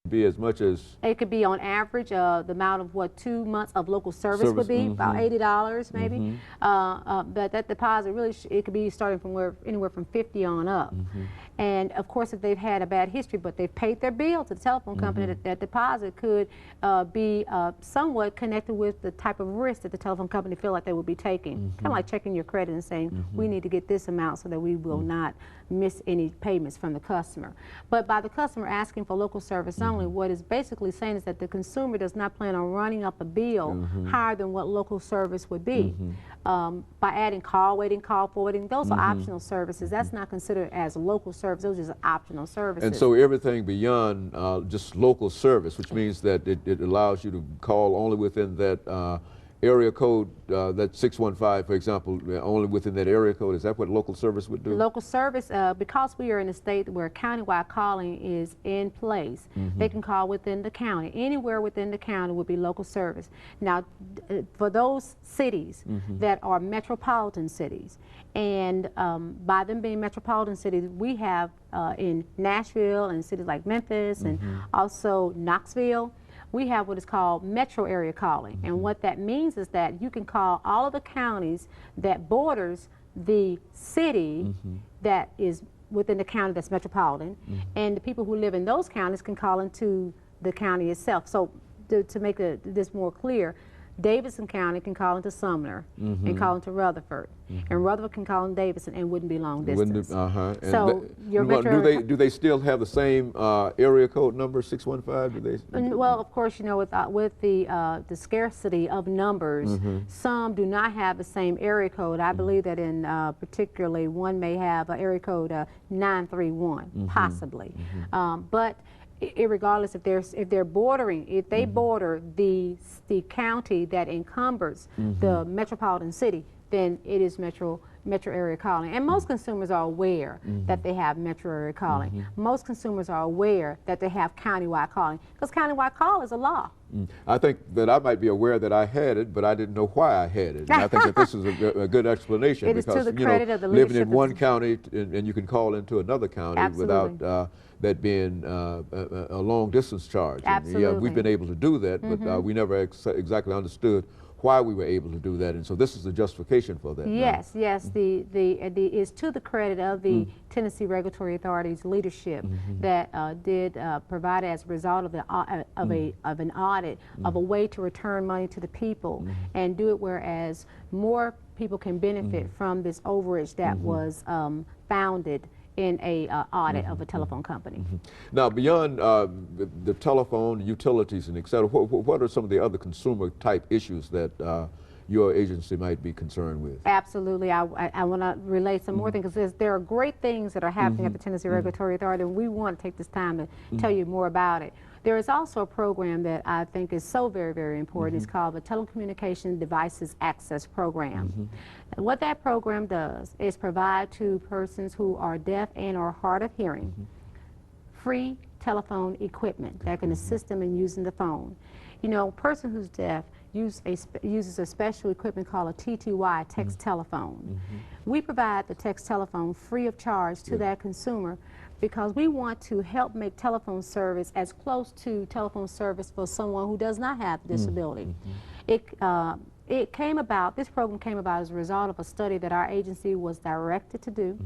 Be as much as it could be on average the amount of what 2 months of local service would be, about $80 maybe. But that deposit really it could be starting from anywhere from 50 on up. And of course, if they've had a bad history, but they've paid their bill to the telephone company, that deposit could be somewhat connected with the type of risk that the telephone company feel like they would be taking. Kind of like checking your credit and saying, we need to get this amount so that we will not miss any payments from the customer. But by the customer asking for local service only, what it's basically saying is that the consumer does not plan on running up a bill higher than what local service would be. By adding call waiting, call forwarding, those are optional services. That's not considered as local service. Those are just optional services. And so everything beyond just local service, which means that it allows you to call only within that area code, that 615, for example, only within that area code. Is that what local service would do? Local service, because we are in a state where countywide calling is in place, they can call within the county. Anywhere within the county would be local service. Now, for those cities that are metropolitan cities, and by them being metropolitan cities, we have in Nashville and cities like Memphis and also Knoxville, we have what is called metro area calling. And what that means is that you can call all of the counties that borders the city that is within the county that's metropolitan, and the people who live in those counties can call into the county itself. So to make this more clear, Davidson County can call into Sumner and call into Rutherford, and Rutherford can call in Davidson and wouldn't be long distance. So your metro do they still have the same area code number 615? Do they? Well, of course, you know, with the scarcity of numbers, some do not have the same area code. I believe that in particularly one may have an area code 931, possibly, but. Irregardless if they're bordering, if they border the county that encumbers the metropolitan city, then it is metro area calling. And most consumers are aware that they have metro area calling. Most consumers are aware that they have countywide calling, because countywide call is a law. I think that I might be aware that I had it, but I didn't know why I had it. And I think that this is a good explanation. It is to the credit of the living in one county and you can call into another county without that being a long distance charge. Absolutely. And, yeah, we've been able to do that, but we never exactly understood why we were able to do that, and so this is the justification for that. Yes, yes, it's to the credit of the Tennessee Regulatory Authority's leadership that did provide, as a result of an audit, of a way to return money to the people and do it whereas more people can benefit from this overage that was founded in a audit of a telephone company. Now, beyond the telephone, utilities, and et cetera, what are some of the other consumer type issues that your agency might be concerned with? Absolutely. I want to relate some more things, because there are great things that are happening at the Tennessee Regulatory Authority, and we want to take this time to tell you more about it. There is also a program that I think is so very, very important. It's called the Telecommunication Devices Access Program. And what that program does is provide to persons who are deaf and or hard of hearing free telephone equipment that can assist them in using the phone. You know, a person who's deaf uses a special equipment called a TTY, text telephone. We provide the text telephone free of charge to that consumer, because we want to help make telephone service as close to telephone service for someone who does not have a disability. This program came about as a result of a study that our agency was directed to do.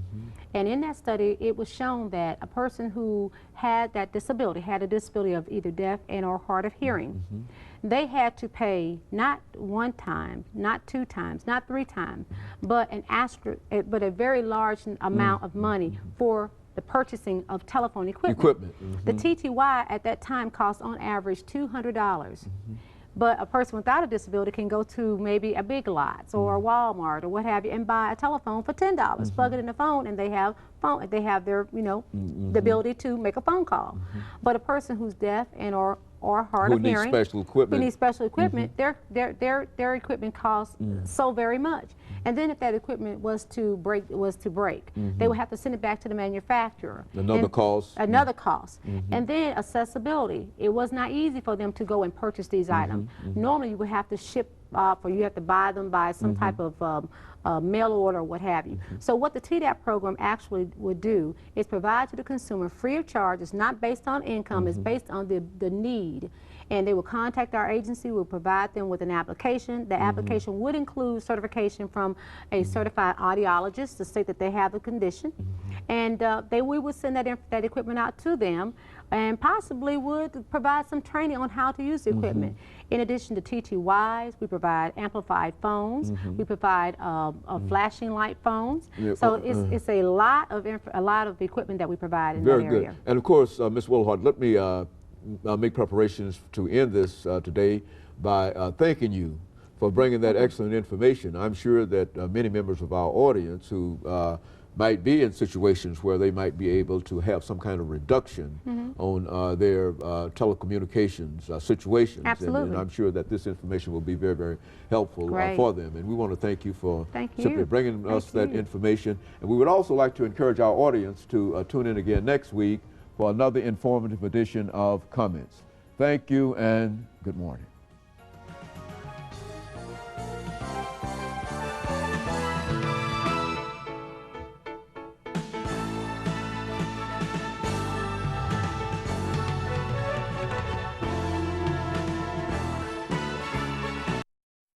And in that study, it was shown that a person who had that disability, had a disability of either deaf and or hard of hearing, they had to pay not one time, not two times, not three times, but a very large amount of money for the purchasing of telephone equipment. The TTY at that time cost on average $200. But a person without a disability can go to maybe a Big Lots or a Walmart or what have you and buy a telephone for $10. Plug it in the phone, and they have their, you know, the ability to make a phone call. But a person who's deaf and or hard of hearing, who needs special equipment, their equipment costs so very much. And then if that equipment was to break, they would have to send it back to the manufacturer. Another cost. Another cost. And then accessibility. It was not easy for them to go and purchase these items. Normally you would have to ship off, or you have to buy them by some type of mail order or what have you. So what the TDAP program actually would do is provide to the consumer free of charge. It's not based on income, it's based on the need. And they will contact our agency, we'll provide them with an application. The application would include certification from a certified audiologist to state that they have the condition. And we would send that equipment out to them, and possibly would provide some training on how to use the equipment. In addition to TTYs, we provide amplified phones, we provide flashing light phones. So it's a lot of equipment that we provide in that area. Very good. And of course, Ms. Wilhoite, let me make preparations to end this today by thanking you for bringing that excellent information. I'm sure that many members of our audience who might be in situations where they might be able to have some kind of reduction on their telecommunications situations. Absolutely. And I'm sure that this information will be very, very helpful for them. And we want to thank you for simply bringing us that information. And we would also like to encourage our audience to tune in again next week for another informative edition of Comments. Thank you and good morning.